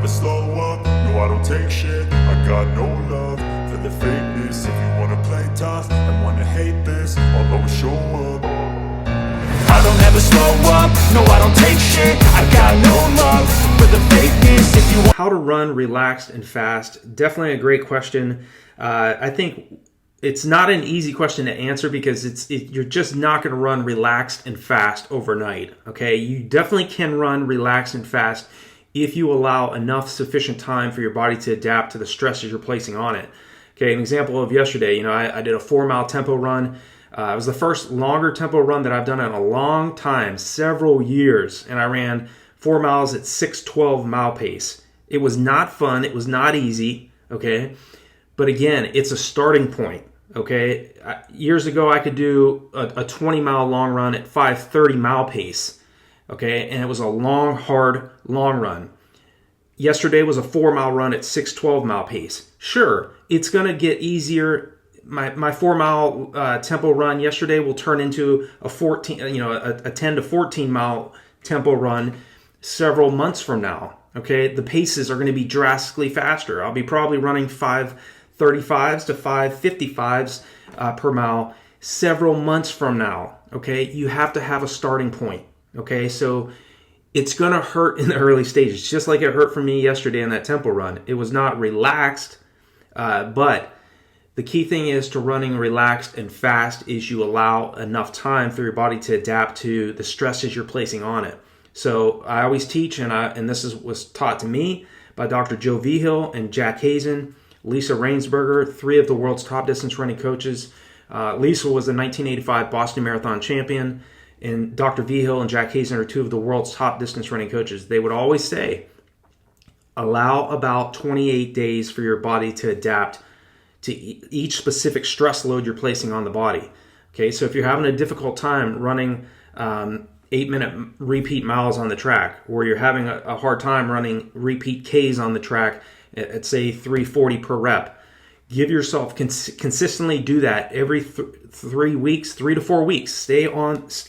slow up, no I don't take shit. I got no love for the fakeness. If you wanna play tough and wanna hate this, I'll always show up. I don't ever slow up, no I don't take shit. I got no love for the fakeness. If you How to run relaxed and fast, definitely a great question. I think it's not an easy question to answer because you're just not going to run relaxed and fast overnight. Okay, you definitely can run relaxed and fast if you allow enough sufficient time for your body to adapt to the stresses you're placing on it. Okay, an example of yesterday, I did a 4-mile tempo run. It was the first longer tempo run that I've done in a long time, several years, and I ran 4 miles at 6:12 mile pace. It was not fun. It was not easy. Okay, but again, it's a starting point. Okay, years ago I could do a 20-mile long run at 5:30 mile pace. Okay, and it was a long, hard, long run. Yesterday was a 4-mile run at 6:12 mile pace. Sure, it's going to get easier. My 4-mile tempo run yesterday will turn into a 10 to 14 mile tempo run several months from now. Okay, the paces are going to be drastically faster. I'll be probably running 5:35s to 5:55s per mile several months from now. Okay, you have to have a starting point. Okay, so it's going to hurt in the early stages, just like it hurt for me yesterday in that tempo run. It was not relaxed, but the key thing is to running relaxed and fast is you allow enough time for your body to adapt to the stresses you're placing on it. So I always teach, and this was taught to me by Dr. Joe Vigil and Jack Hazen, Lisa Rainsberger, 3 of the world's top distance running coaches. Lisa was the 1985 Boston Marathon champion, and Dr. Vigil and Jack Hazen are 2 of the world's top distance running coaches. They would always say, allow about 28 days for your body to adapt to each specific stress load you're placing on the body. Okay, so if you're having a difficult time running 8-minute repeat miles on the track, or you're having a hard time running repeat Ks on the track at say 340 per rep, give yourself consistently do that every 3 weeks, 3 to 4 weeks.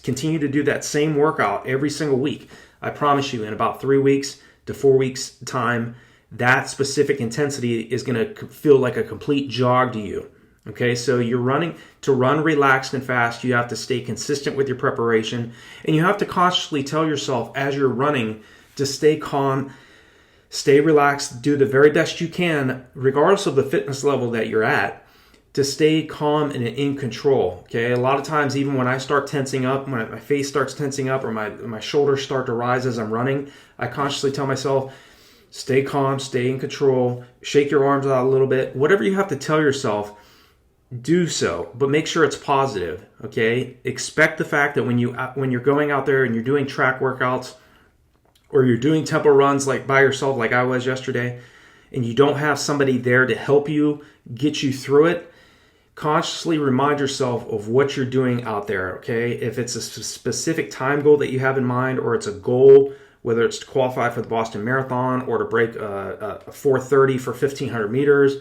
Continue to do that same workout every single week. I promise you, in about 3 weeks to 4 weeks time, that specific intensity is going to feel like a complete jog to you. Okay, so to run relaxed and fast, you have to stay consistent with your preparation, and you have to consciously tell yourself as you're running to stay calm, stay relaxed, do the very best you can, regardless of the fitness level that you're at, to stay calm and in control. Okay, a lot of times, even when I start tensing up, when my face starts tensing up or my shoulders start to rise as I'm running, I consciously tell myself, stay calm, stay in control, shake your arms out a little bit. Whatever you have to tell yourself, do so, but make sure it's positive. Okay, expect the fact that when you're going out there and you're doing track workouts, or you're doing tempo runs like by yourself, like I was yesterday, and you don't have somebody there to help you get you through it, consciously remind yourself of what you're doing out there. Okay, if it's a specific time goal that you have in mind, or it's a goal, whether it's to qualify for the Boston Marathon, or to break a 4:30 for 1,500 meters,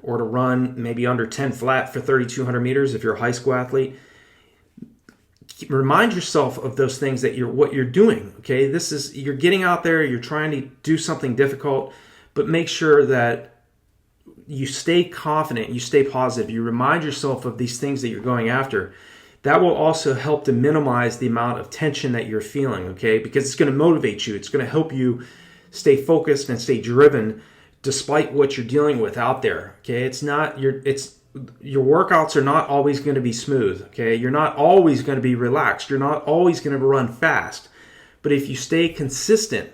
or to run maybe under 10 flat for 3,200 meters if you're a high school athlete, remind yourself of those things that what you're doing. Okay, you're getting out there, you're trying to do something difficult, but make sure that you stay confident, you stay positive, you remind yourself of these things that you're going after. That will also help to minimize the amount of tension that you're feeling, okay? Because it's going to motivate you. It's going to help you stay focused and stay driven despite what you're dealing with out there, okay? Your workouts are not always going to be smooth, okay? You're not always going to be relaxed. You're not always going to run fast. But if you stay consistent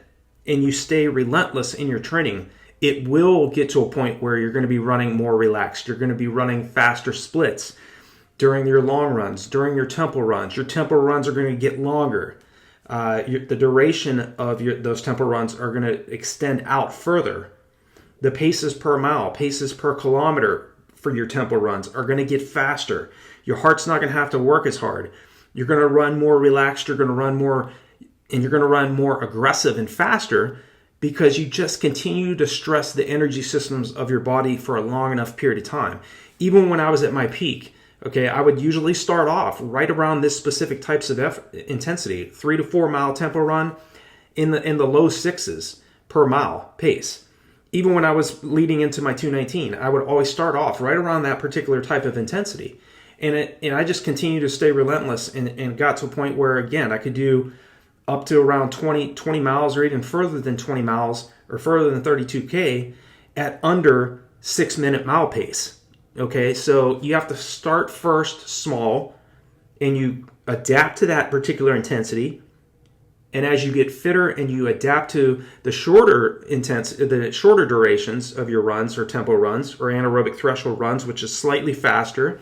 and you stay relentless in your training, it will get to a point where you're going to be running more relaxed. You're going to be running faster splits during your long runs, during your tempo runs. Your tempo runs are going to get longer. The duration of those tempo runs are going to extend out further. The paces per mile, paces per kilometer for your tempo runs are going to get faster. Your heart's not going to have to work as hard. You're going to run more relaxed. You're going to run more, and you're going to run more aggressive and faster because you just continue to stress the energy systems of your body for a long enough period of time. Even when I was at my peak, okay, I would usually start off right around this specific types of intensity, 3 to 4 mile tempo run in the low 6s per mile pace. even when I was leading into my 219, I would always start off right around that particular type of intensity. And I just continued to stay relentless and got to a point where, again, I could do up to around 20 miles or even further than 20 miles or further than 32K at under 6-minute mile pace. Okay, so you have to start first small and you adapt to that particular intensity. And as you get fitter and you adapt to the shorter durations of your runs or tempo runs or anaerobic threshold runs, which is slightly faster,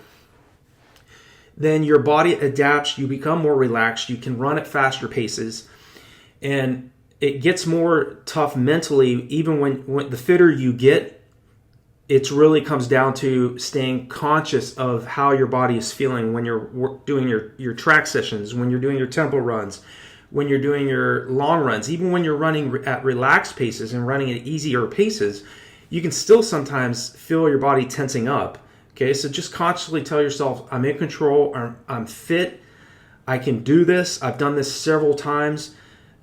then your body adapts, you become more relaxed, you can run at faster paces, and it gets more tough mentally. Even when the fitter you get, it really comes down to staying conscious of how your body is feeling when you're doing your track sessions, when you're doing your tempo runs, when you're doing your long runs. Even when you're running at relaxed paces and running at easier paces, you can still sometimes feel your body tensing up. Okay, so just consciously tell yourself, I'm in control, I'm fit, I can do this, I've done this several times.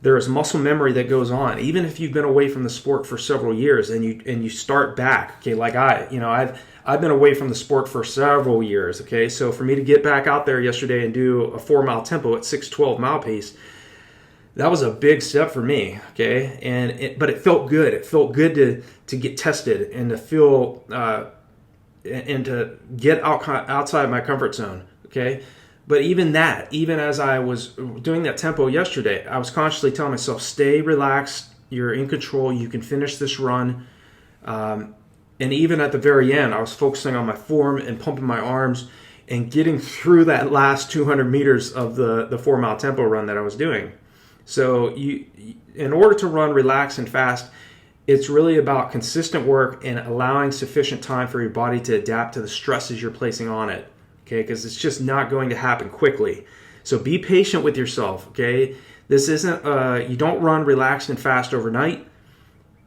There is muscle memory that goes on, even if you've been away from the sport for several years and you start back. Okay, like I've been away from the sport for several years. Okay, so for me to get back out there yesterday and do a 4-mile tempo at 6:12 mile pace, that was a big step for me. Okay, but it felt good. It felt good to get tested and to feel and to get outside my comfort zone. Okay. But even as I was doing that tempo yesterday, I was consciously telling myself, stay relaxed, you're in control, you can finish this run. And even at the very end, I was focusing on my form and pumping my arms and getting through that last 200 meters of the 4-mile tempo run that I was doing. So in order to run relaxed and fast, it's really about consistent work and allowing sufficient time for your body to adapt to the stresses you're placing on it. Okay, because it's just not going to happen quickly. So be patient with yourself. Okay, this isn't you don't run relaxed and fast overnight.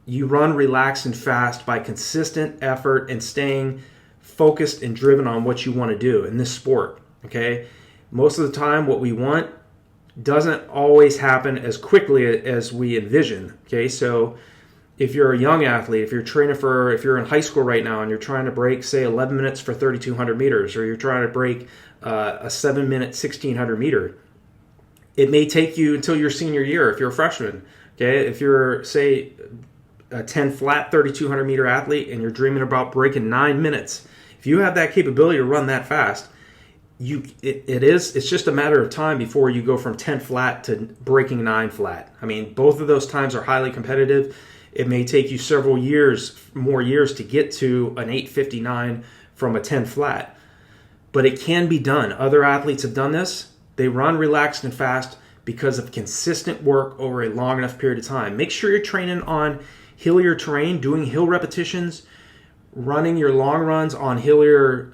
You run relaxed and fast by consistent effort and staying focused and driven on what you want to do in this sport. Okay, most of the time what we want doesn't always happen as quickly as we envision. Okay, so if you're a young athlete, if you're in high school right now and you're trying to break, say, 11 minutes for 3,200 meters, or you're trying to break a 7-minute 1,600 meter, it may take you until your senior year if you're a freshman. Okay, if you're, say, a 10 flat 3,200 meter athlete and you're dreaming about breaking 9 minutes, if you have that capability to run that fast, it's just a matter of time before you go from 10 flat to breaking 9 flat. I mean, both of those times are highly competitive. It may take you several more years to get to an 8:59 from a 10 flat, but it can be done. Other athletes have done this. They run relaxed and fast because of consistent work over a long enough period of time. Make sure you're training on hillier terrain, doing hill repetitions, running your long runs on hillier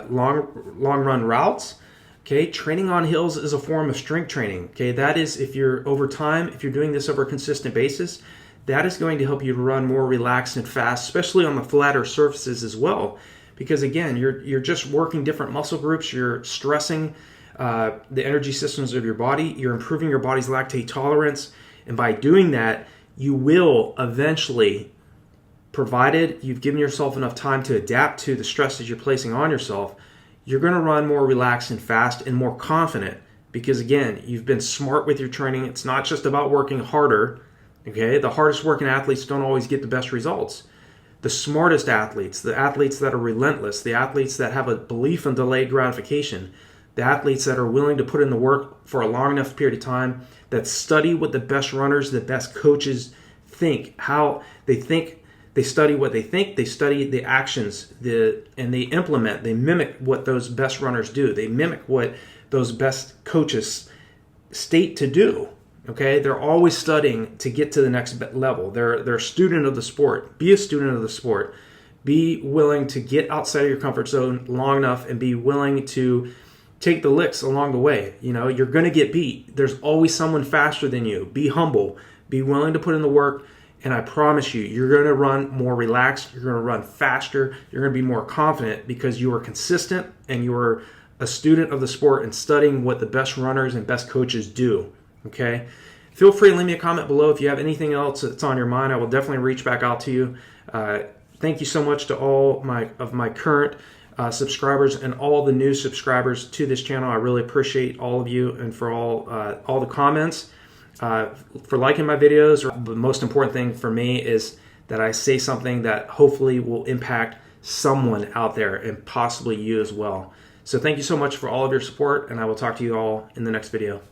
long run routes. Okay, training on hills is a form of strength training. Okay, that is if you're doing this over a consistent basis, that is going to help you to run more relaxed and fast, especially on the flatter surfaces as well. Because again, you're just working different muscle groups, you're stressing the energy systems of your body, you're improving your body's lactate tolerance, and by doing that, you will eventually, provided you've given yourself enough time to adapt to the stresses you're placing on yourself, you're going to run more relaxed and fast and more confident. Because again, you've been smart with your training. It's not just about working harder. Okay, the hardest working athletes don't always get the best results. The smartest athletes, the athletes that are relentless, the athletes that have a belief in delayed gratification, the athletes that are willing to put in the work for a long enough period of time, that study what the best runners, the best coaches think, how they think, they study what they think, they study the actions, and they implement, they mimic what those best runners do. They mimic what those best coaches state to do. Okay, they're always studying to get to the next level. They're a student of the sport. Be a student of the sport. Be willing to get outside of your comfort zone long enough and be willing to take the licks along the way. You know, you're going to get beat. There's always someone faster than you. Be humble. Be willing to put in the work. And I promise you, you're going to run more relaxed. You're going to run faster. You're going to be more confident because you are consistent and you are a student of the sport and studying what the best runners and best coaches do. Okay, Feel free to leave me a comment below if you have anything else that's on your mind. I will definitely reach back out to you. Thank you so much to all my current subscribers and all the new subscribers to this channel. I really appreciate all of you, and for all the comments, for liking my videos. The most important thing for me is that I say something that hopefully will impact someone out there, and possibly you as well. So thank you so much for all of your support, and I will talk to you all in the next video.